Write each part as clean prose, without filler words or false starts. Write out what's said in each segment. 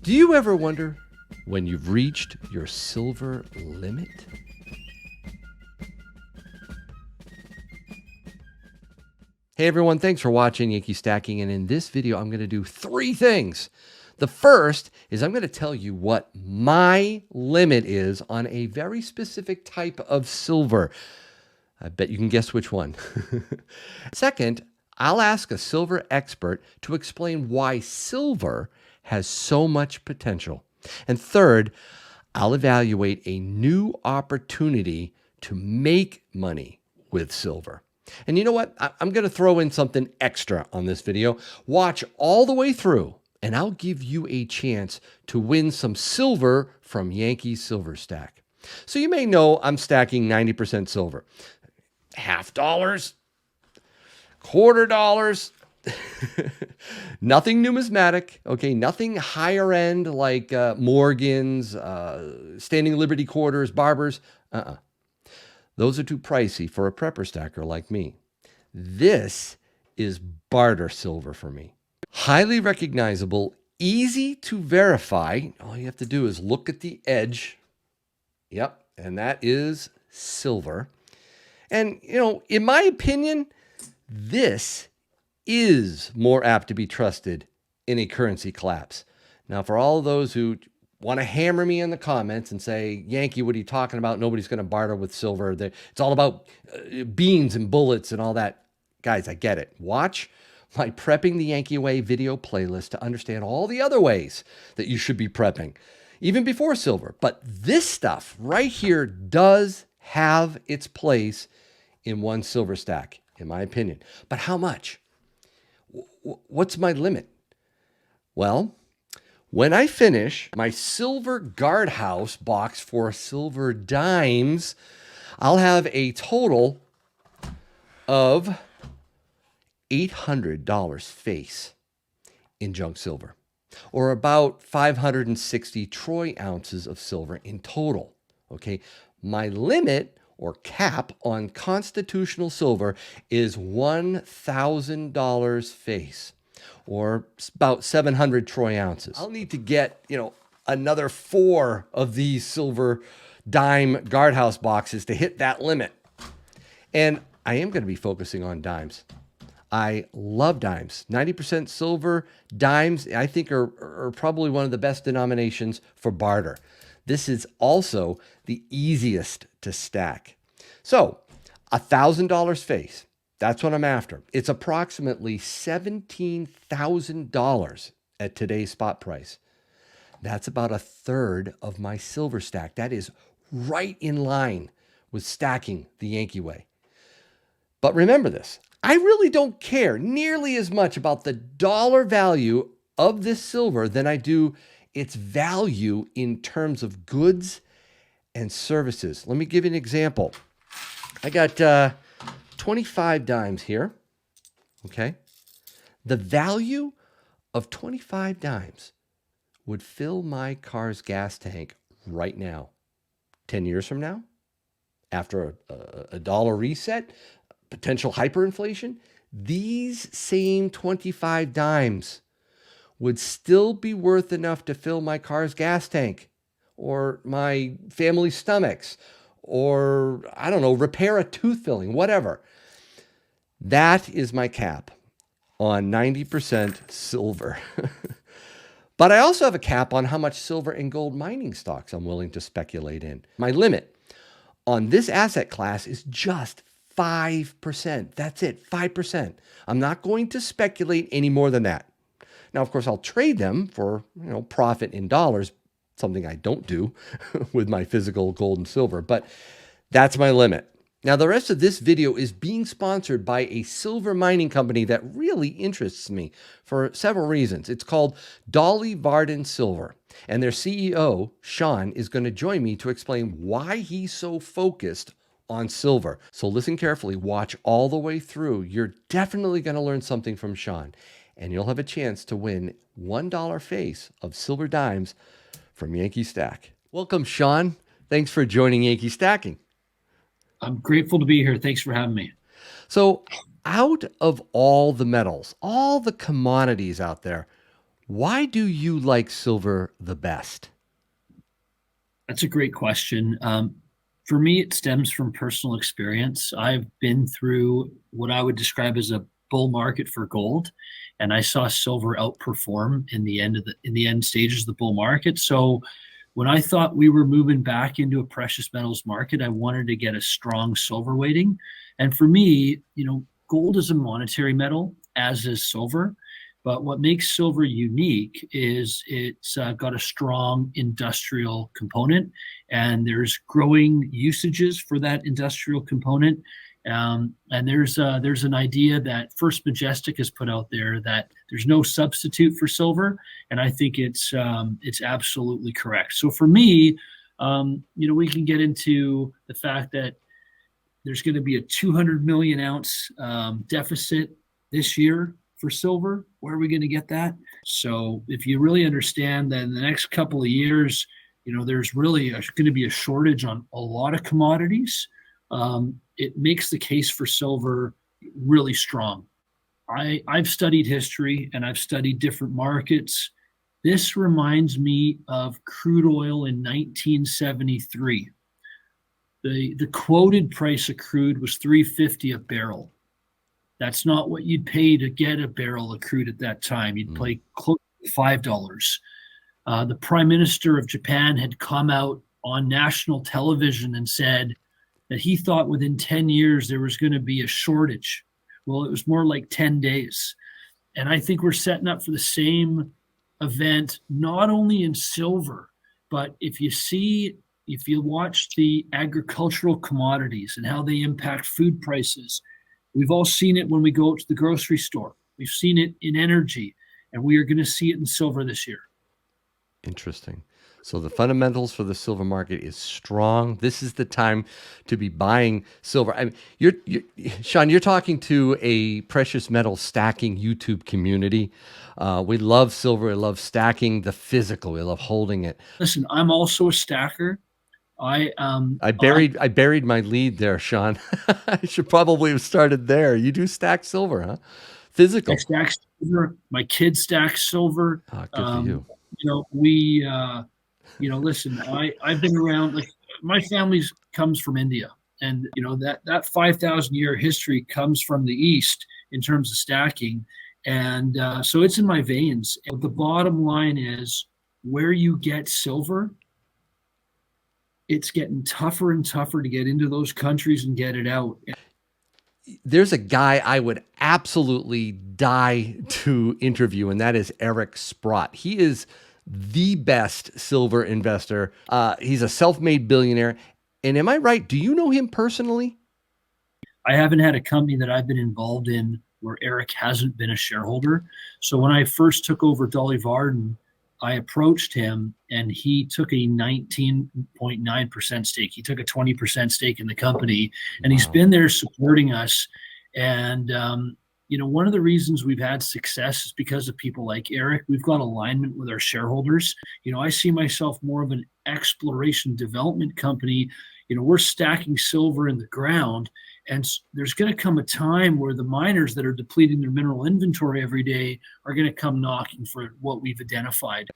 Do you ever wonder when you've reached your silver limit? Hey everyone, thanks for watching Yankee Stacking, and in this video I'm going to do three things. The first is I'm going to tell you what my limit is on a very specific type of silver. I bet you can guess which one. Second, I'll ask a silver expert to explain why silver has so much potential. And third, I'll evaluate a new opportunity to make money with silver. And you know what? I'm going to throw in something extra on this video. Watch all the way through, and I'll give you a chance to win some silver from Yankee Silver Stack. So you may know I'm stacking 90% silver. $50, $quarter, nothing numismatic, okay? Nothing higher end like Morgans, Standing Liberty quarters, Barbers. Those are too pricey for a prepper stacker like me. This is barter silver for me. Highly recognizable, easy to verify. All you have to do is look at the edge. Yep, and that is silver. And, you know, in my opinion, this is more apt to be trusted in a currency collapse. Now, for all of those who want to hammer me in the comments and say, Yankee, what are you talking about? Nobody's going to barter with silver. It's all about beans and bullets and all that. Guys, I get it. Watch my Prepping the Yankee Way video playlist to understand all the other ways that you should be prepping, even before silver. But this stuff right here does have its place in one silver stack, in my opinion. But how much? What's my limit? Well, when I finish my silver guardhouse box for silver dimes, I'll have a total of $800 face in junk silver, or about 560 troy ounces of silver in total. Okay, my limit or cap on constitutional silver is $1,000 face, or about 700 troy ounces. I'll need to get, another 4 of these silver dime guardhouse boxes to hit that limit. And I am going to be focusing on dimes. I love dimes. 90% silver dimes, I think, are probably one of the best denominations for barter. This is also the easiest to stack. So, $1,000 face. That's what I'm after. It's approximately $17,000 at today's spot price. That's about a third of my silver stack. That is right in line with stacking the Yankee way. But remember this, I really don't care nearly as much about the dollar value of this silver than I do its value in terms of goods and services. Let me give you an example. I got 25 dimes here, okay? The value of 25 dimes would fill my car's gas tank right now. 10 years from now, after a dollar reset, potential hyperinflation, these same 25 dimes would still be worth enough to fill my car's gas tank, or my family's stomachs, or, I don't know, repair a tooth filling, whatever. That is my cap on 90% silver. But I also have a cap on how much silver and gold mining stocks I'm willing to speculate in. My limit on this asset class is just 5%. That's it, 5%. I'm not going to speculate any more than that. Now, of course, I'll trade them for, profit in dollars, something I don't do with my physical gold and silver, but that's my limit. Now, the rest of this video is being sponsored by a silver mining company that really interests me for several reasons. It's called Dolly, Varden Silver, and their CEO, Shawn, is going to join me to explain why he's so focused on silver. So listen carefully, watch all the way through. You're definitely going to learn something from Shawn, and you'll have a chance to win $1 face of silver dimes from Yankee Stack. Welcome, Shawn. Thanks for joining Yankee Stacking. I'm grateful to be here. Thanks for having me. So out of all the metals, all the commodities out there, Why do you like silver the best? That's a great question. For me, it stems from personal experience. I've been through what I would describe as a bull market for gold, and I saw silver outperform in the end stages of the bull market. So when I thought we were moving back into a precious metals market, I wanted to get a strong silver weighting. And for me, gold is a monetary metal, as is silver. But what makes silver unique is it's got a strong industrial component, and there's growing usages for that industrial component. And there's an idea that First Majestic has put out there that there's no substitute for silver, and I think it's absolutely correct. So for me, we can get into the fact that there's going to be a 200 million ounce deficit this year for silver. Where are we going to get that? So if you really understand that in the next couple of years, there's really going to be a shortage on a lot of commodities, it makes the case for silver really strong. I've studied history and I've studied different markets. This reminds me of crude oil in 1973. The quoted price of crude was $3.50 a barrel. That's not what you'd pay to get a barrel of crude at that time. You'd pay close to $5. The Prime Minister of Japan had come out on national television and said that he thought within 10 years there was going to be a shortage. Well, it was more like 10 days. And I think we're setting up for the same event, not only in silver, but if you watch the agricultural commodities and how they impact food prices. We've all seen it when we go to the grocery store. We've seen it in energy, and we are going to see it in silver this year. Interesting. So the fundamentals for the silver market is strong. This is the time to be buying silver. I mean, Shawn, you're talking to a precious metal stacking YouTube community. We love silver. We love stacking the physical. We love holding it. Listen, I'm also a stacker. I buried my lead there, Shawn. I should probably have started there. You do stack silver, huh? Physical. I stack silver. My kids stack silver. Good for you. Listen, I've been around. Like my family comes from India, and that 5,000 year history comes from the East in terms of stacking, and so it's in my veins. And the bottom line is, where you get silver, it's getting tougher and tougher to get into those countries and get it out. There's a guy I would absolutely die to interview, and that is Eric Sprott. He is the best silver investor. He's a self-made billionaire. And am I right? Do you know him personally? I haven't had a company that I've been involved in where Eric hasn't been a shareholder. So when I first took over Dolly Varden, I approached him and he took a 19.9% stake. He took a 20% stake in the company, and he's been there supporting us. And, one of the reasons we've had success is because of people like Eric. We've got alignment with our shareholders. I see myself more of an exploration development company. We're stacking silver in the ground, and there's going to come a time where the miners that are depleting their mineral inventory every day are going to come knocking for what we've identified.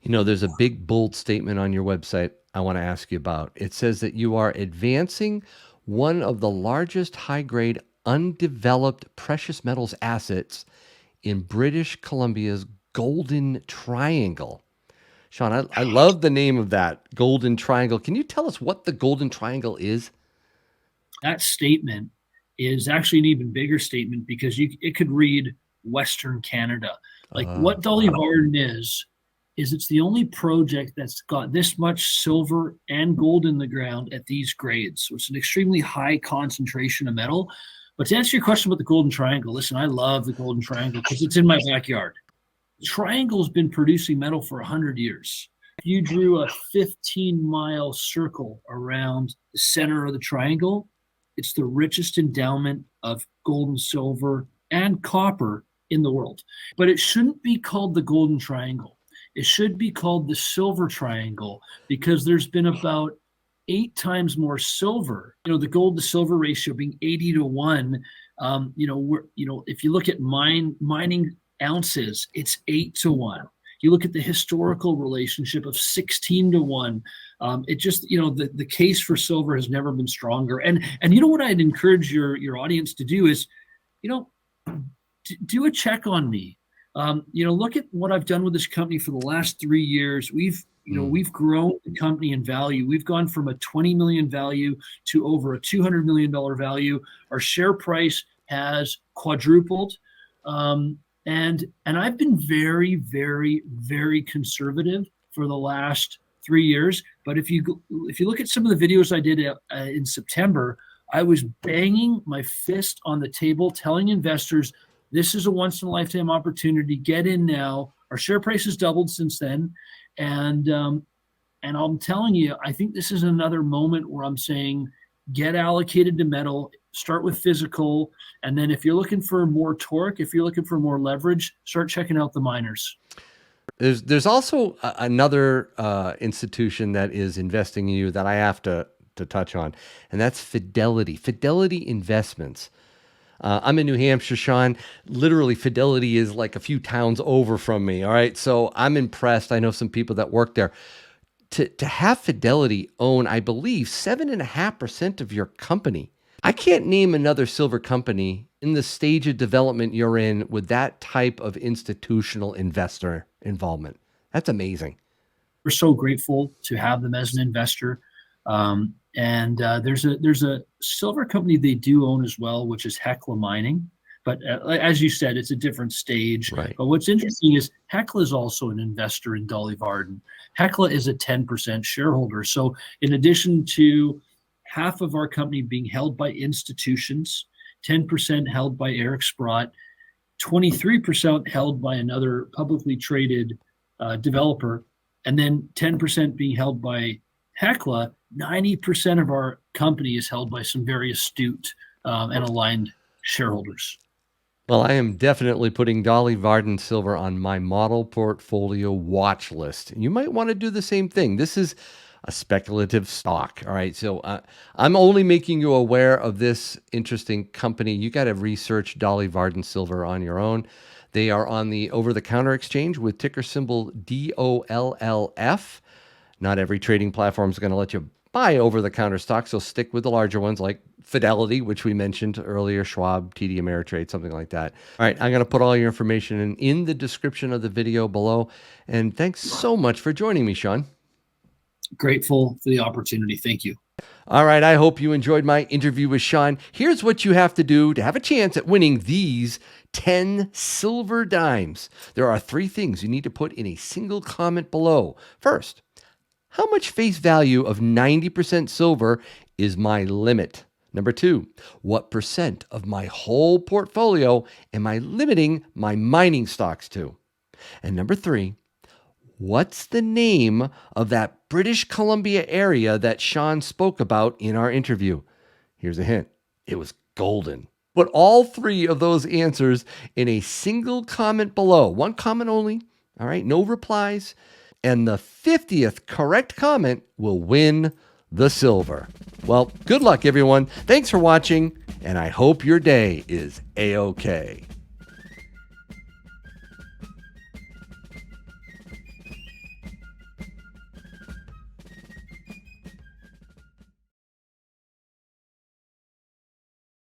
There's a big, bold statement on your website I want to ask you about. It says that you are advancing one of the largest high-grade undeveloped precious metals assets in British Columbia's Golden Triangle. Shawn, I love the name of that, Golden Triangle. Can you tell us what the Golden Triangle is? That statement is actually an even bigger statement because it could read Western Canada. Like what Dolly Varden is it's the only project that's got this much silver and gold in the ground at these grades. So it's an extremely high concentration of metal. But to answer your question about the Golden Triangle, listen, I love the Golden Triangle because it's in my backyard. The triangle's been producing metal for 100 years. If you drew a 15-mile circle around the center of the triangle, it's the richest endowment of gold and silver and copper in the world. But it shouldn't be called the Golden Triangle. It should be called the Silver Triangle because there's been about 8 times more silver. The gold to silver ratio being 80 to 1. If you look at mining ounces, it's 8 to 1. You look at the historical relationship of 16-1. It just, the case for silver has never been stronger. And what I'd encourage your audience to do is, do a check on me. Look at what I've done with this company for the last 3 years. We've grown the company in value. We've gone from a 20 million value to over a $200 million value. Our share price has quadrupled. And I've been very, very, very conservative for the last 3 years. But if you look at some of the videos I did in September, I was banging my fist on the table, telling investors, this is a once-in-a-lifetime opportunity. Get in now. Our share price has doubled since then. And I'm telling you, I think this is another moment where I'm saying, get allocated to metal, start with physical. And then if you're looking for more torque, if you're looking for more leverage, start checking out the miners. There's also another institution that is investing in you that I have to touch on, and that's Fidelity. Fidelity Investments. I'm in New Hampshire, Shawn. Literally, Fidelity is like a few towns over from me. All right. So I'm impressed. I know some people that work there. To have Fidelity own, I believe, 7.5% of your company. I can't name another silver company in the stage of development you're in with that type of institutional investor involvement. That's amazing. We're so grateful to have them as an investor. And there's a silver company they do own as well, which is Hecla Mining. But as you said, it's a different stage. Right. But what's interesting is Hecla is also an investor in Dolly Varden. Hecla is a 10% shareholder. So in addition to half of our company being held by institutions, 10% held by Eric Sprott, 23% held by another publicly traded developer, and then 10% being held by Hecla, 90% of our company is held by some very astute and aligned shareholders. Well, I am definitely putting Dolly Varden Silver on my model portfolio watch list. You might want to do the same thing. This is a speculative stock. All right. So I'm only making you aware of this interesting company. You got to research Dolly Varden Silver on your own. They are on the over-the-counter exchange with ticker symbol DOLLF. Not every trading platform is going to let you buy over-the-counter stocks, so stick with the larger ones like Fidelity, which we mentioned earlier, Schwab, TD Ameritrade, something like that. All right, I'm going to put all your information in the description of the video below. And thanks so much for joining me, Shawn. Grateful for the opportunity. Thank you. All right, I hope you enjoyed my interview with Shawn. Here's what you have to do to have a chance at winning these 10 silver dimes. There are 3 things you need to put in a single comment below. First, how much face value of 90% silver is my limit? Number 2, what percent of my whole portfolio am I limiting my mining stocks to? And number 3, what's the name of that British Columbia area that Shawn spoke about in our interview? Here's a hint. It was golden. Put all 3 of those answers in a single comment below. 1 comment only. All right, no replies. And the 50th correct comment will win the silver. Well, good luck, everyone. Thanks for watching, and I hope your day is A-OK.